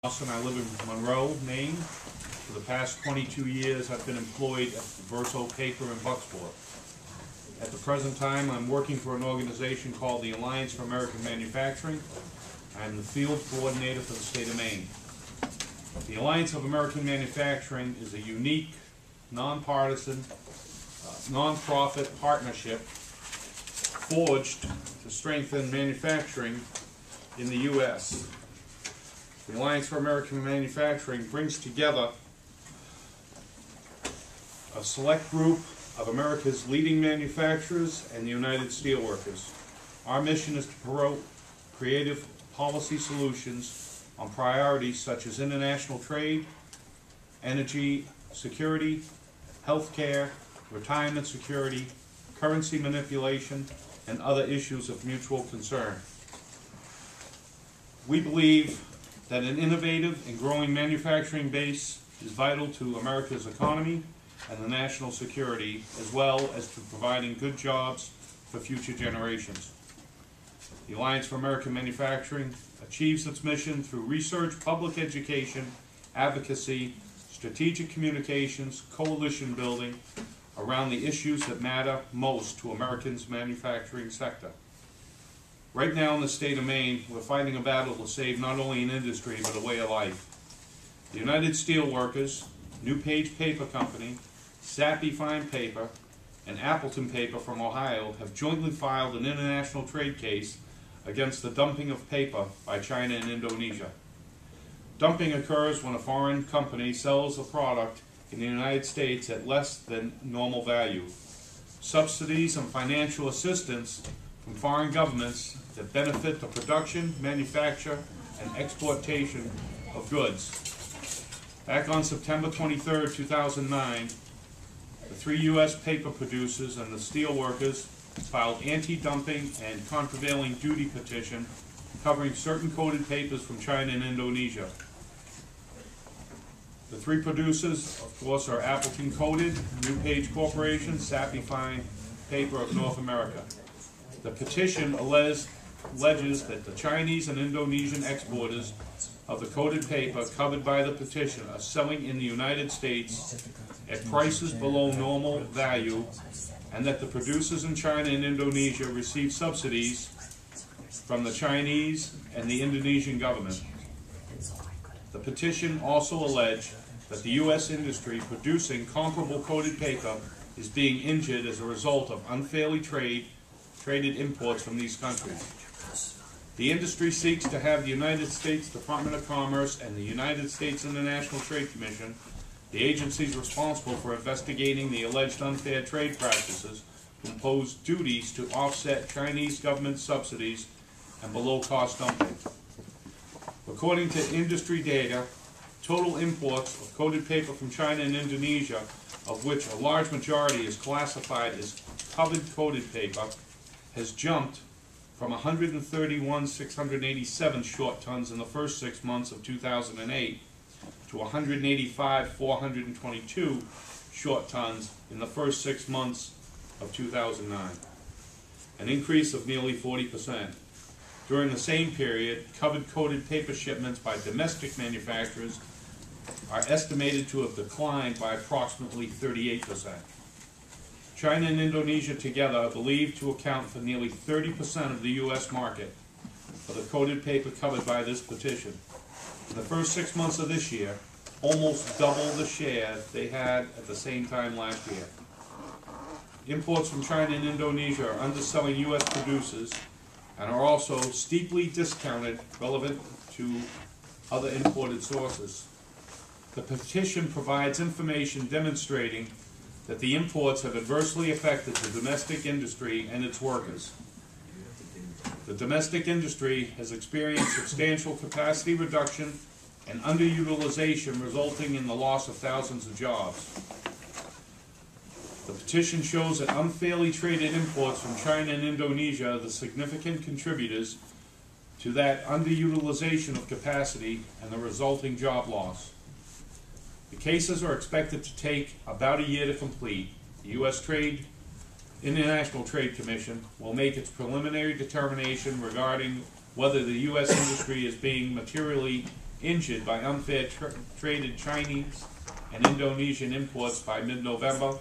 I live in Monroe, Maine. For the past 22 years, I've been employed at Verso Paper in Bucksport. At the present time, I'm working for an organization called the Alliance for American Manufacturing. I'm the field coordinator for the state of Maine. The Alliance of American Manufacturing is a unique, nonpartisan, non-profit partnership forged to strengthen manufacturing in the U.S. The Alliance for American Manufacturing brings together a select group of America's leading manufacturers and the United Steelworkers. Our mission is to promote creative policy solutions on priorities such as international trade, energy security, healthcare, retirement security, currency manipulation, and other issues of mutual concern. We believe that an innovative and growing manufacturing base is vital to America's economy and the national security, as well as to providing good jobs for future generations. The Alliance for American Manufacturing achieves its mission through research, public education, advocacy, strategic communications, coalition building around the issues that matter most to Americans' manufacturing sector. Right now in the state of Maine, we're fighting a battle to save not only an industry, but a way of life. The United Steelworkers, New Page Paper Company, Sappy Fine Paper, and Appleton Paper from Ohio have jointly filed an international trade case against the dumping of paper by China and Indonesia. Dumping occurs when a foreign company sells a product in the United States at less than normal value. Subsidies and financial assistance from foreign governments that benefit the production, manufacture, and exportation of goods. Back on September 23, 2009, the 3 U.S. paper producers and the steel workers filed anti-dumping and countervailing duty petition covering certain coated papers from China and Indonesia. The 3 producers, of course, are Appleton Coated, New Page Corporation, Sappy Fine Paper of North America. The petition alleges that the Chinese and Indonesian exporters of the coated paper covered by the petition are selling in the United States at prices below normal value, and that the producers in China and Indonesia receive subsidies from the Chinese and the Indonesian government. The petition also alleged that the U.S. industry producing comparable coated paper is being injured as a result of unfairly traded imports from these countries. The industry seeks to have the United States Department of Commerce and the United States International Trade Commission, the agencies responsible for investigating the alleged unfair trade practices, to impose duties to offset Chinese government subsidies and below-cost dumping. According to industry data, total imports of coated paper from China and Indonesia, of which a large majority is classified as covered coated paper, has jumped from 131,687 short tons in the first 6 months of 2008 to 185,422 short tons in the first 6 months of 2009, an increase of nearly 40%. During the same period, covered coated paper shipments by domestic manufacturers are estimated to have declined by approximately 38%. China and Indonesia together are believed to account for nearly 30% of the U.S. market for the coated paper covered by this petition. In the first 6 months of this year, almost double the share they had at the same time last year. Imports from China and Indonesia are underselling U.S. producers and are also steeply discounted relevant to other imported sources. The petition provides information demonstrating that the imports have adversely affected the domestic industry and its workers. The domestic industry has experienced substantial capacity reduction and underutilization, resulting in the loss of thousands of jobs. The petition shows that unfairly traded imports from China and Indonesia are the significant contributors to that underutilization of capacity and the resulting job loss. The cases are expected to take about a year to complete. The U.S. International Trade Commission will make its preliminary determination regarding whether the U.S. industry is being materially injured by unfair traded Chinese and Indonesian imports by mid-November,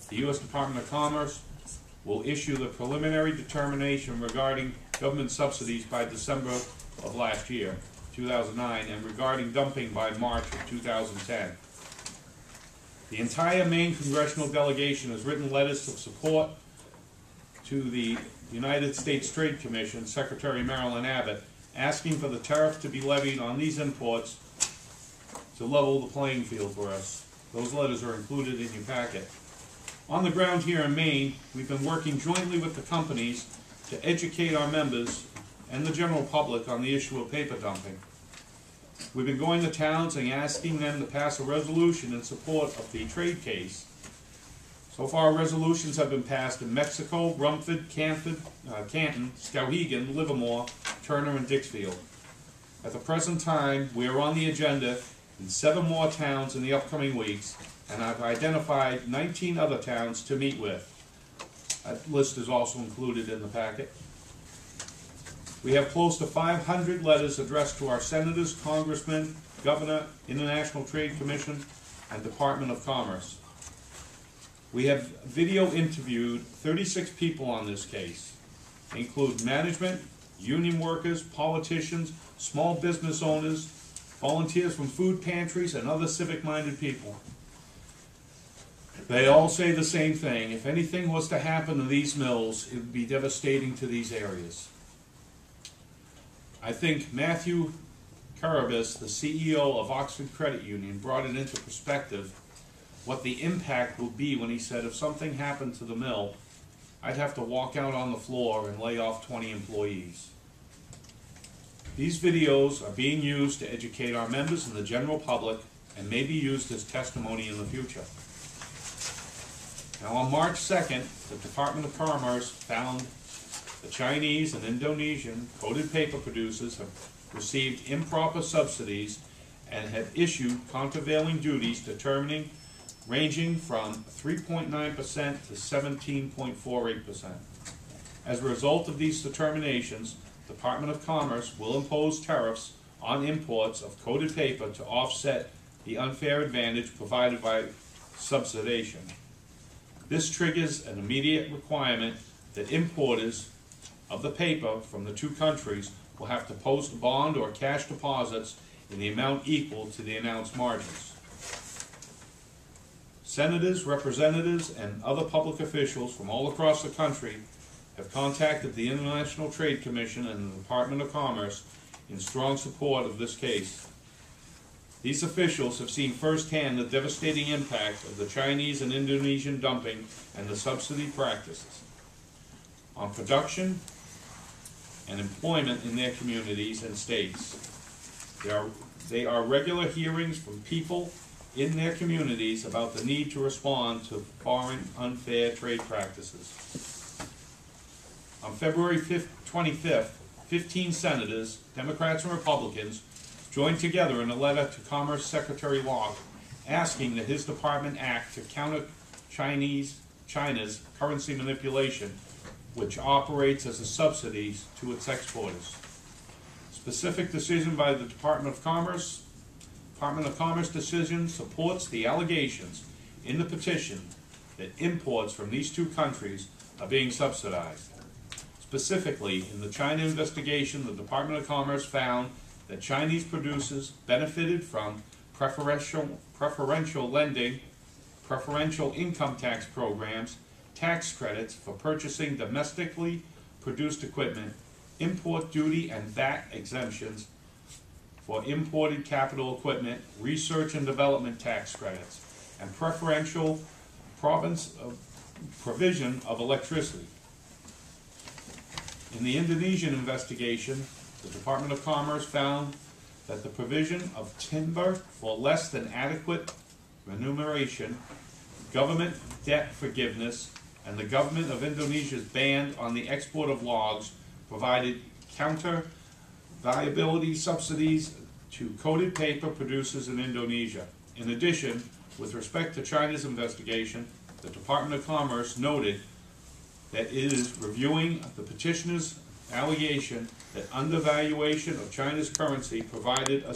the U.S. Department of Commerce will issue the preliminary determination regarding government subsidies by December of last year, 2009, and regarding dumping by March of 2010. The entire Maine congressional delegation has written letters of support to the United States Trade Commission, Secretary Marilyn Abbott, asking for the tariff to be levied on these imports to level the playing field for us. Those letters are included in your packet. On the ground here in Maine, we've been working jointly with the companies to educate our members and the general public on the issue of paper dumping. We've been going to towns and asking them to pass a resolution in support of the trade case. So far, resolutions have been passed in Mexico, Rumford, Canton, Skowhegan, Livermore, Turner, and Dixfield. At the present time, we are on the agenda in 7 more towns in the upcoming weeks, and I've identified 19 other towns to meet with. That list is also included in the packet. We have close to 500 letters addressed to our senators, congressmen, governor, International Trade Commission, and Department of Commerce. We have video interviewed 36 people on this case. They include management, union workers, politicians, small business owners, volunteers from food pantries, and other civic-minded people. They all say the same thing. If anything was to happen to these mills, it would be devastating to these areas. I think Matthew Carabas, the CEO of Oxford Credit Union, brought it into perspective what the impact will be when he said, if something happened to the mill, I'd have to walk out on the floor and lay off 20 employees. These videos are being used to educate our members and the general public and may be used as testimony in the future. Now, on March 2nd, the Department of Commerce found the Chinese and Indonesian coated paper producers have received improper subsidies and have issued countervailing duties ranging from 3.9% to 17.48%. As a result of these determinations, the Department of Commerce will impose tariffs on imports of coated paper to offset the unfair advantage provided by subsidization. This triggers an immediate requirement that importers of the paper from the 2 countries will have to post bond or cash deposits in the amount equal to the announced margins. Senators, representatives, and other public officials from all across the country have contacted the International Trade Commission and the Department of Commerce in strong support of this case. These officials have seen firsthand the devastating impact of the Chinese and Indonesian dumping and the subsidy practices on production and employment in their communities and states. They are regular hearings from people in their communities about the need to respond to foreign unfair trade practices. On February 25th, 15 senators, Democrats and Republicans, joined together in a letter to Commerce Secretary Locke asking that his department act to counter China's currency manipulation, which operates as a subsidy to its exporters. Specific decision by the Department of Commerce decision supports the allegations in the petition that imports from these 2 countries are being subsidized. Specifically, in the China investigation, the Department of Commerce found that Chinese producers benefited from preferential lending, preferential income tax programs, tax credits for purchasing domestically produced equipment, import duty and VAT exemptions for imported capital equipment, research and development tax credits, and preferential provision of electricity. In the Indonesian investigation, the Department of Commerce found that the provision of timber for less than adequate remuneration, government debt forgiveness, and the government of Indonesia's ban on the export of logs provided counter-viability subsidies to coated paper producers in Indonesia. In addition, with respect to China's investigation, the Department of Commerce noted that it is reviewing the petitioner's allegation that undervaluation of China's currency provided a